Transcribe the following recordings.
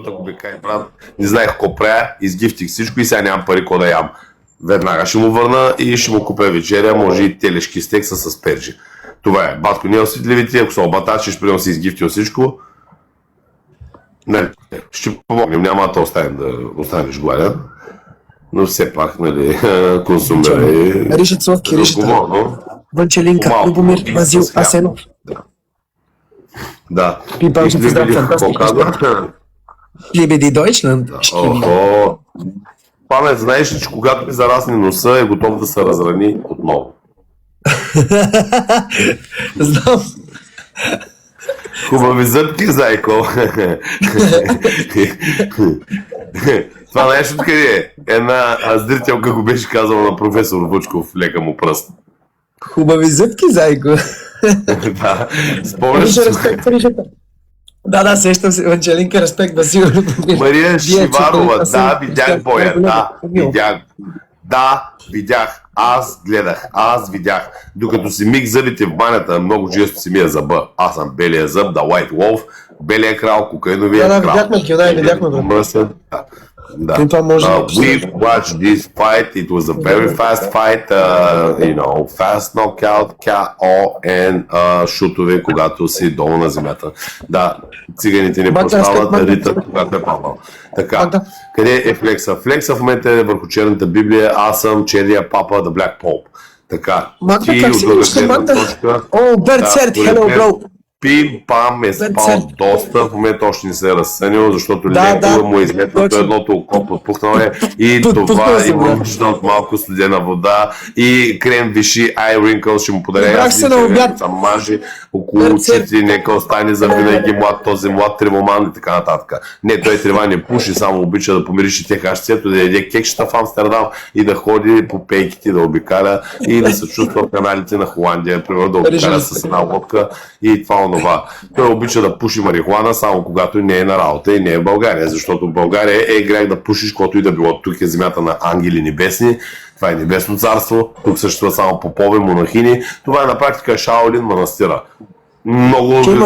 Ако ми кай, брат, не знаех какво правя, изгифтих всичко и сега нямам пари какво да ям. Веднага ще му върна и ще му купя вечеря, може и телешки стек с перджи. Това е. Батко, не осветливите, ако са обатачи, ще приема си изгифтил всичко. Не, ще помогнем, няма да останеш гладен. Но все пак, нали, консумери... Ришат Совки, Ванчелинка, Любомир, Вазил, Асенов. Да. Пипам, ще поздравя фантастика. Liebe die Deutschland. Охо. Памет, знаеш ли, че когато ми зарасне носа, е готов да се разрани отново? Знам. Хубави зъбки, зайко. Това знаеш откъде е? Една зрителка го беше казала на професор Вучков, лека му пръст. Хубави зъбки, зайко. Да, спомняш се. Да, сещам се. Ванчелинка, респект, Васил. Мария Шиварова, да, видях боя, да, видях, аз гледах, аз видях. Докато си миг зъбите в банята, много често си мия зъба. Аз съм белия зъб, да, White Wolf, белия крал, кокаиновия крал. Видяхме. Да. We watched this fight. It was a very fast fight. Fast knockout, KO and шутове, когато си долу на земята. Да, циганите не простават, ритът, когато е паднал. Така, къде е Флекса? Флекса в момента е върху черната Библия. Аз съм черния папа, The Black Pope. Така, ти от друга гледна точка... Берцерт, hello, bro! Пим-пам е спал доста, в момента още не се е разсънил, защото леко му е изметнато едното око, подпухнало е и това има нужда от малко студена вода и крем виши, eye wrinkles, ще му подаря съм мажи около очите, нека остане за винаги млад, този млад тривоман и така нататък. Не, той трева не пуши, само обича да помирише техащието, да яде кекшата в Амстердам и да ходи по пейките, да обикаля и да се чувства в каналите на Холандия, примерно да обикаля с една лодка и това онова. Той обича да пуши марихуана само когато не е на работа и не е в България, защото в България е грех да пушиш каквото и да било. Тук е земята на ангели небесни, това е небесно царство, тук съществува само попове, монахини, това е на практика Шаолин манастира. Много духовни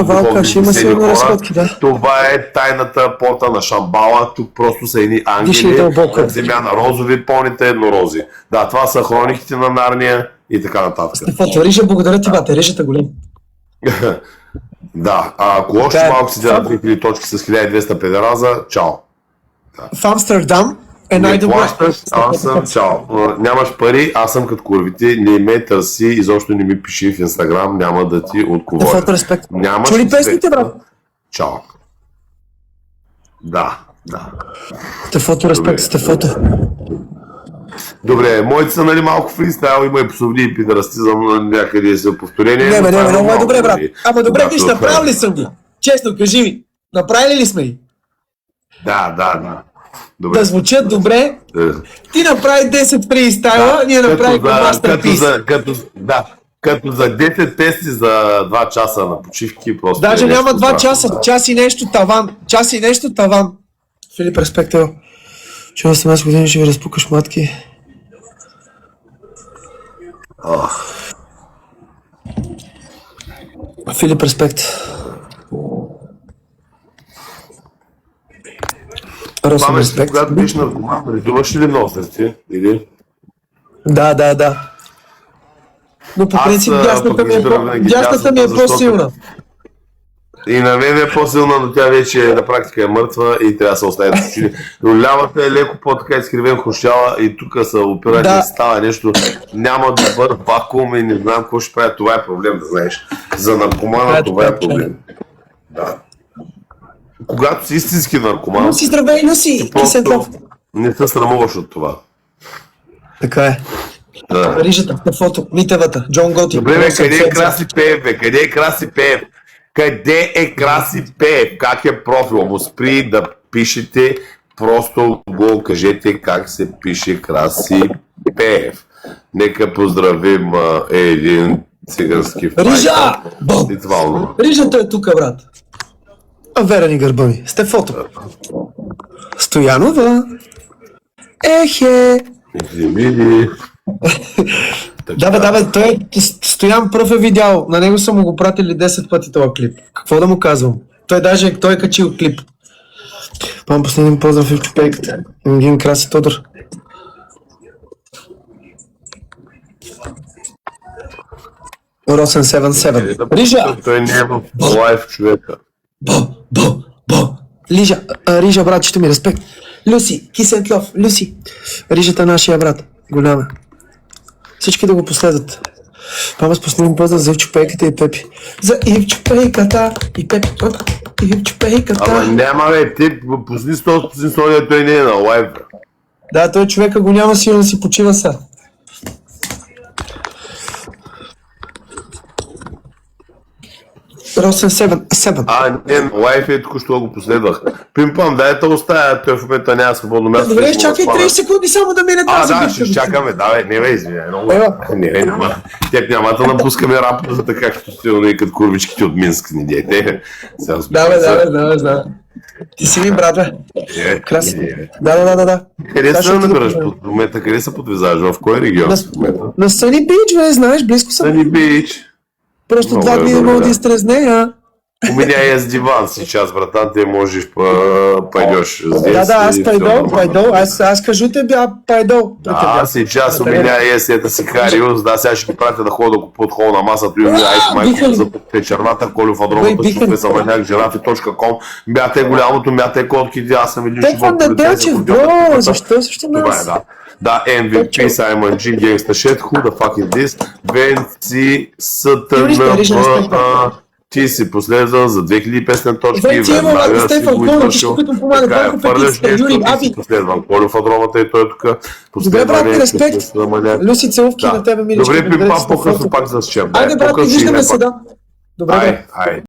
хора. Това е тайната порта на Шамбала, тук просто са едни ангели, земя на розови, пълните еднорози. Да, това са хрониките на Нарния и така нататък. Стефото, Риша, благодаря ти, бате, Ришата голем. Да, ако още малко си дадат 3000 точки с 1200 педераза, чао. В Амстердам е най-добре. Аз съм, чао. Нямаш пари, аз съм като курвите, не ме търси, изобщо не ми пиши в Инстаграм, няма да ти отговоря. Фото респект. Чули песните, брат? Чао. Да. Стефото респект, Стефото. Добре, моите са нали малко фристайл, има и посовни и пидорастизъм, някъде са повторения. Не, много е добре, брат. Ама добре, виж, направил ли съм ги? Честно, кажи ми, направили ли сме ги? Да. Добре. Да звучат добре. Ти направи 10 фристайла, ние направихме мастърпис. Като за 10 тести за 2 часа на почивки просто... Даже няма 2 часа, час и нещо таван. Филип, респектел. Че 18 години ще ви разпукаш матки. Филип, респект. Росен, респект. Когато биш наркоман, редуваш ли носърци? Или? Да. Но по принцип дясната ми е по-силна. И на мен е по-силна, но тя вече на практика е мъртва и трябва да се остави да почини. Но лявата е леко по-така изкривен хрущяла и тук се опира и става нещо. Няма добър вакуум и не знам какво ще правя. Това е проблем, да знаеш. За наркомана това е проблем. Да. Когато си истински наркоман, но си здравей, но си просто не се срамуваш от това. Така е. Да. Рижата, фото, Митевата, Джон Готи. Добре, къде е Краси Пеев, бе? Къде е Краси Пеев? Къде е Краси Пеев? Как е профила му? Спри да пишете, просто го кажете как се пише Краси Пеев. Нека поздравим един цигански файтър. Рижа! Рижата е тук, брат. Верени гърба ми. Стефото. Стоянова. Ехе. Да, той Стоян пръв е видял. На него са му го пратили 10 пъти този клип. Какво да му казвам? Той е качил клип. Мам, последен поздрав в чупейката. Един Краси Тодор. Росен 77. Рижа! Той не е в лайф, човека. Бо! Рижа, брат, ще ми респект. Люси, kiss and love, Люси. Рижата нашия брат, голяма. Всички да го последват. Мама с последен поздрав за Ивчо-пейката и Пепи. За Ивчо-пейката и Пепи. Ивчо-пейката. Ама няма бе, ти пусни 100, той не е на лайф. Да, той човека го няма, сигурно си почива са. Росен 7. Не, лайф е току-що го последвах. Пимпам, дай те оставя, той в момента няма свободно място. Добре, чакай 30 секунди само да мине тази да, битка. ще чакаме, давай, не бе, извиняй, много. Не, няма. Теб няма да напускаме рапата, както сте, като курвичките от Минск, не дейте. Да. Ти си ми, брат, бе. Краси. Да. Къде се намираш в момента? Къде се подвизаваш? В кой регион в момента? На Съни Бич, бе, знаеш, близко съм. Съни Бич. Просто 2 дни не мога да изтрезне, а? У меня есть диван сейчас, братан, ты можешь пойдешь здесь. Да, аз пойду, аз кажу тебе, пойду. Сейчас у меня есть это Сикариус, да, сега ще ги пратя да ходя да купуват хол на масата, и айс майко за черната, Колю Фадровата, чупе са маняк, жирафи.com, мятай голямото, мятай котките, аз съм един Стефан Неделчев, бро, защо също нас? Да, MVP, Simon G, Gangsta Shit, who the fuck is this? Венци, СТНБ, ти си последвал за 2500 точки, веднага си го извършил. Така е, фърляш нещо, ти си последвал Колю Фадровата и той е тук. Добре, брат, респект. Люси, целувки на тебе, миличка. Добре, пимпам, по-късно пак за шчем. Айде, брат, виждаме се, да. Добре, Ай.